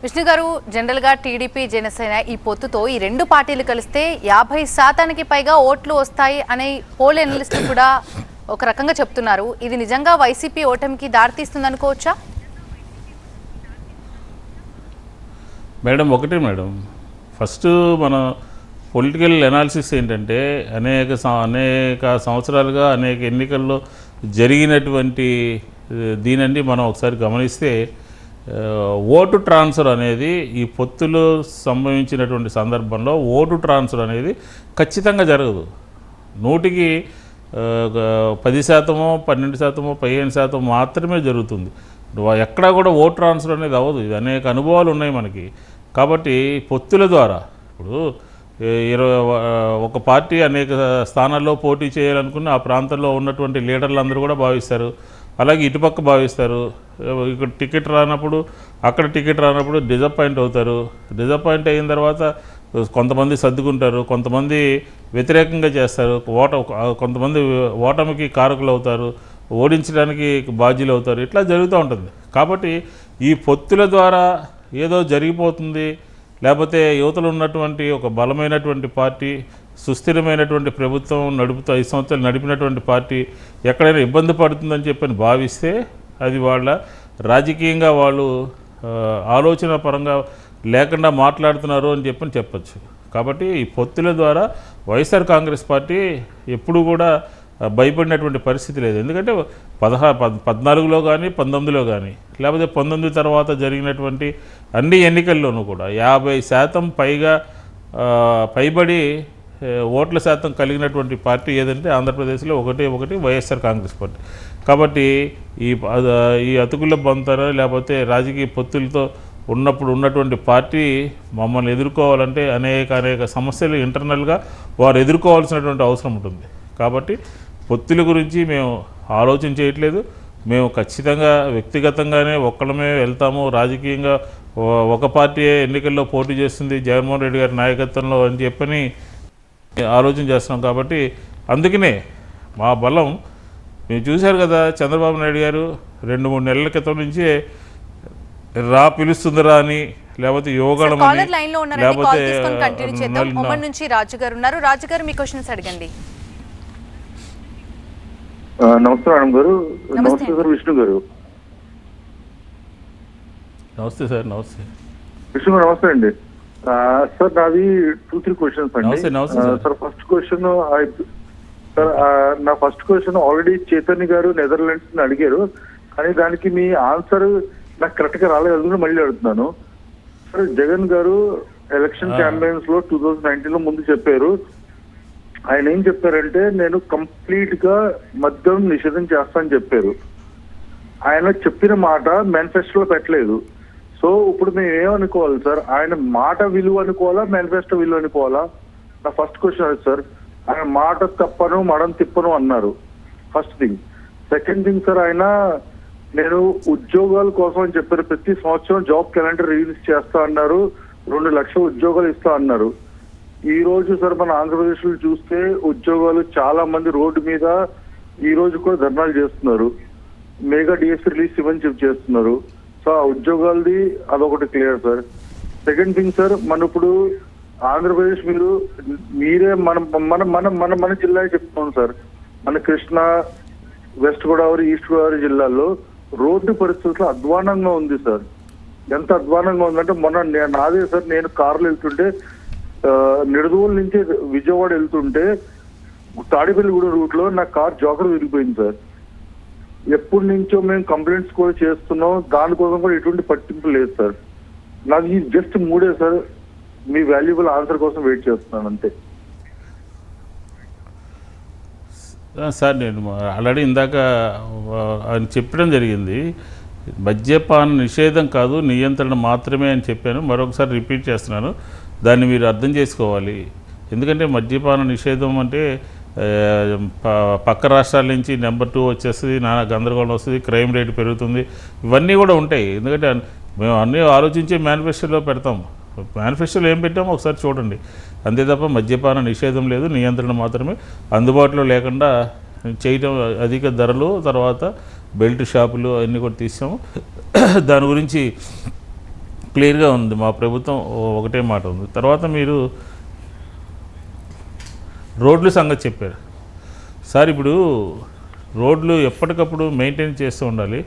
విష్ణు గారు, జనరల్గా టీడీపీ జనసేన ఈ పొత్తుతో ఈ రెండు పార్టీలు కలిస్తే 50% పైగా ఓట్లు వస్తాయి అనే పోల్ ఎనలిస్టులు కూడా ఒక రకంగా చెప్తున్నారు. ఇది నిజంగా వైసీపీ ఓటమికి దారితీస్తుంది అనుకోవచ్చా? మేడం ఫస్ట్ మన పొలిటికల్ ఎనాలిసిస్ ఏంటంటే అనేక సంవత్సరాలుగా అనేక ఎన్నికల్లో జరిగినటువంటి దీనండి మనం ఒకసారి గమనిస్తే ఓటు ట్రాన్స్ఫర్ అనేది ఈ పొత్తులు సంభవించినటువంటి సందర్భంలో ఓటు ట్రాన్స్ఫర్ అనేది ఖచ్చితంగా జరగదు. 100కి 10%, 12%, 15% మాత్రమే జరుగుతుంది. ఎక్కడా కూడా ఓటు ట్రాన్స్ఫర్ అనేది అవ్వదు. ఇది అనేక అనుభవాలు ఉన్నాయి మనకి. కాబట్టి పొత్తుల ద్వారా ఇప్పుడు ఒక పార్టీ అనేక స్థానాల్లో పోటీ చేయాలనుకుని ఆ ప్రాంతంలో ఉన్నటువంటి లీడర్లు అందరూ కూడా భావిస్తారు. అలాగే ఇటుపక్క భావిస్తారు. ఇక్కడ టికెట్ రానప్పుడు అక్కడ టికెట్ రానప్పుడు డిసప్పాయింట్ అవుతారు. డిసప్పాయింట్ అయిన తర్వాత కొంతమంది సర్దుకుంటారు, కొంతమంది వ్యతిరేకంగా చేస్తారు, కొంతమంది ఓటమికి కారకులు అవుతారు, ఓడించడానికి బాధ్యులు అవుతారు. ఇట్లా జరుగుతూ ఉంటుంది. కాబట్టి ఈ పొత్తుల ద్వారా ఏదో జరిగిపోతుంది, లేకపోతే యువతలు ఉన్నటువంటి ఒక బలమైనటువంటి పార్టీ, సుస్థిరమైనటువంటి ప్రభుత్వం నడుపుతూ 5 సంవత్సరాలు నడిపినటువంటి పార్టీ ఎక్కడైనా ఇబ్బంది పడుతుందని చెప్పని భావిస్తే అది వాళ్ళ రాజకీయంగా వాళ్ళు ఆలోచన పరంగా లేకుండా మాట్లాడుతున్నారు అని చెప్పచ్చు. కాబట్టి ఈ పొత్తుల ద్వారా వైఎస్ఆర్ కాంగ్రెస్ పార్టీ ఎప్పుడు కూడా భయపడినటువంటి పరిస్థితి లేదు. ఎందుకంటే 14లో కానీ 19లో కానీ లేకపోతే 19 తర్వాత జరిగినటువంటి అన్ని ఎన్నికల్లోనూ కూడా 50% పైబడి ఓట్ల శాతం కలిగినటువంటి పార్టీ ఏదంటే ఆంధ్రప్రదేశ్లో ఒకటి వైఎస్ఆర్ కాంగ్రెస్ పార్టీ. కాబట్టి ఈ అతుకుల బంతర లేకపోతే రాజకీయ పొత్తులతో ఉన్నటువంటి పార్టీ మమ్మల్ని ఎదుర్కోవాలంటే అనేక సమస్యలు ఇంటర్నల్గా వారు ఎదుర్కోవాల్సినటువంటి అవసరం ఉంటుంది. కాబట్టి పొత్తుల గురించి మేము ఆలోచన చేయట్లేదు. మేము ఖచ్చితంగా వ్యక్తిగతంగానే ఒక్కళ్ళమే వెళ్తాము. రాజకీయంగా ఒక పార్టీ ఎన్నికల్లో పోటీ చేస్తుంది జగన్మోహన్ రెడ్డి గారి నాయకత్వంలో అని చెప్పని ఆలోచన చేస్తున్నాం. కాబట్టి అందుకనే మా బలం మీరు చూశారు కదా, చంద్రబాబు నాయుడు గారు 2-3 నెలల క్రితం నుంచే పిలుస్తుందిరా అని, లేకపోతే యోగాళమని, లేకపోతే రాజుగారు మీ క్వశ్చన్స్ అడగండి. నమస్తే మేడం గారు. నమస్తే సార్ విష్ణు గారు. నమస్తే సార్. నమస్తే విష్ణు గారు. నమస్తే అండి సార్. నాది 2-3 క్వశ్చన్స్ అండి. సార్ ఫస్ట్ క్వశ్చన్ సార్, నా ఫస్ట్ క్వశ్చన్ ఆల్రెడీ చైతన్య గారు నెదర్లాండ్స్ అడిగారు, కానీ దానికి మీ ఆన్సర్ నాకు కరెక్ట్ గా రాలేదు. మళ్ళీ అడుగుతున్నాను సార్. జగన్ గారు ఎలక్షన్ క్యాంపెయిన్స్ లో 2019లో ముందు చెప్పారు. ఆయన ఏం చెప్పారంటే నేను కంప్లీట్ గా మద్యం నిషేధం చేస్తానని చెప్పారు. ఆయన చెప్పిన మాట మేనిఫెస్టోలో పెట్టలేదు. సో ఇప్పుడు మేము ఏమనుకోవాలి సార్? ఆయన మాట విలువ అనుకోవాలా, మేనిఫెస్టో విలువ అనుకోవాలా? నా ఫస్ట్ క్వశ్చన్ అది సార్. ఆయన మాట తప్పను మడం తిప్పను అన్నారు, first thing. Second thing sir, ఆయన నేను ఉద్యోగాల కోసం అని చెప్పారు. ప్రతి సంవత్సరం జాబ్ క్యాలెండర్ రిలీజ్ చేస్తా అన్నారు, 2 లక్షల ఉద్యోగాలు ఇస్తా అన్నారు. ఈ రోజు సార్ మన ఆంధ్రప్రదేశ్ లో చూస్తే ఉద్యోగాలు చాలా మంది రోడ్డు మీద ఈ రోజు కూడా ధర్నాలు చేస్తున్నారు. మెగా డిఎస్సీ రిలీజ్ ఇవ్వని చెప్పి చేస్తున్నారు. సో ఆ ఉద్యోగాలది అదొకటి clear sir. Second thing sir, మన ఇప్పుడు ఆంధ్రప్రదేశ్ మీరే మన జిల్లా చెప్తున్నాం సార్. మన కృష్ణా, వెస్ట్ గోదావరి, ఈస్ట్ గోదావరి జిల్లాల్లో రోడ్డు పరిస్థితులు అధ్వానంగా ఉంది సార్. ఎంత అధ్వానంగా ఉందంటే నాదే సార్, నేను కారులో వెళ్తుంటే నిడదవోలు నుంచి విజయవాడ వెళ్తుంటే తాడిపల్లిగూడ రూట్ లో నా కార్ జోకర్ విరిగిపోయింది సార్. ఎప్పటి నుంచో మేము కంప్లైంట్స్ కూడా చేస్తున్నాం, దానికోసం కూడా ఎటువంటి పట్టింపు లేదు సార్. నాకు ఈ జస్ట్ 3 సార్. మీ వాల్యుబుల్ ఆన్సర్ కోసం వెయిట్ చేస్తున్నాను అంతే సార్. నేను ఆల్రెడీ ఇందాక ఆయన చెప్పడం జరిగింది, మద్యపాన నిషేధం కాదు నియంత్రణ మాత్రమే అని చెప్పాను. మరొకసారి రిపీట్ చేస్తున్నాను, దాన్ని మీరు అర్థం చేసుకోవాలి. ఎందుకంటే మద్యపాన నిషేధం అంటే పక్క రాష్ట్రాల నుంచి నెంబర్ 2 వచ్చేస్తుంది, నానా గందరగోళం వస్తుంది, క్రైమ్ రేట్ పెరుగుతుంది, ఇవన్నీ కూడా ఉంటాయి. ఎందుకంటే మేము అన్నీ ఆలోచించి మేనిఫెస్టోలో పెడతాం. మేనిఫెస్టోలో ఏం పెట్టామో ఒకసారి చూడండి. అంతే తప్ప మద్యపాన నిషేధం లేదు, నియంత్రణ మాత్రమే. అందుబాటులో లేకుండా చేయటం, అధిక ధరలు, తర్వాత బెల్ట్ షాపులు అన్నీ కూడా తీసాము. దాని గురించి క్లియర్గా ఉంది. మా ప్రభుత్వం ఒకటే మాట ఉంది. తర్వాత మీరు రోడ్ల సంగతి చెప్పారు సార్. ఇప్పుడు రోడ్లు ఎప్పటికప్పుడు మెయింటైన్ చేస్తూ ఉండాలి.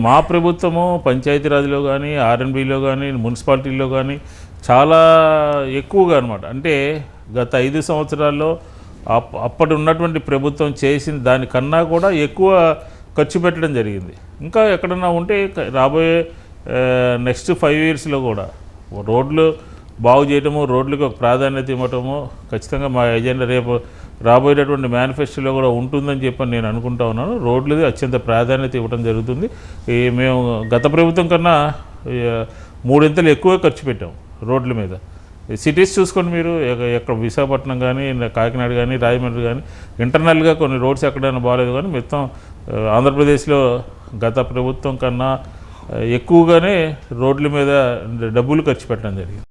మా ప్రభుత్వము పంచాయతీరాజ్లో కానీ, ఆర్ఎన్బిలో కానీ, మున్సిపాలిటీల్లో కానీ చాలా ఎక్కువగా అనమాట. అంటే గత 5 సంవత్సరాల్లో అప్పటి ఉన్నటువంటి ప్రభుత్వం చేసిన దానికన్నా కూడా ఎక్కువ ఖర్చు పెట్టడం జరిగింది. ఇంకా ఎక్కడన్నా ఉంటే రాబోయే నెక్స్ట్ 5 ఇయర్స్లో కూడా రోడ్లు బాగు చేయటము, రోడ్లకు ఒక ప్రాధాన్యత ఇవ్వటము ఖచ్చితంగా మా ఎజెండా రేపు రాబోయేటటువంటి మేనిఫెస్టోలో కూడా ఉంటుందని చెప్పి నేను అనుకుంటా ఉన్నాను. రోడ్లది అత్యంత ప్రాధాన్యత ఇవ్వడం జరుగుతుంది. మేము గత ప్రభుత్వం కన్నా 3 ఇంతలు ఎక్కువ ఖర్చు పెట్టాం రోడ్ల మీద. సిటీస్ చూసుకోండి మీరు, ఎక్కడ విశాఖపట్నం కానీ, కాకినాడ కానీ, రాజమండ్రి కానీ ఇంటర్నల్గా కొన్ని రోడ్స్ ఎక్కడైనా బాగాలేదు, కానీ మొత్తం ఆంధ్రప్రదేశ్లో గత ప్రభుత్వం కన్నా ఎక్కువగానే రోడ్ల మీద డబ్బులు ఖర్చు పెట్టడం జరిగింది.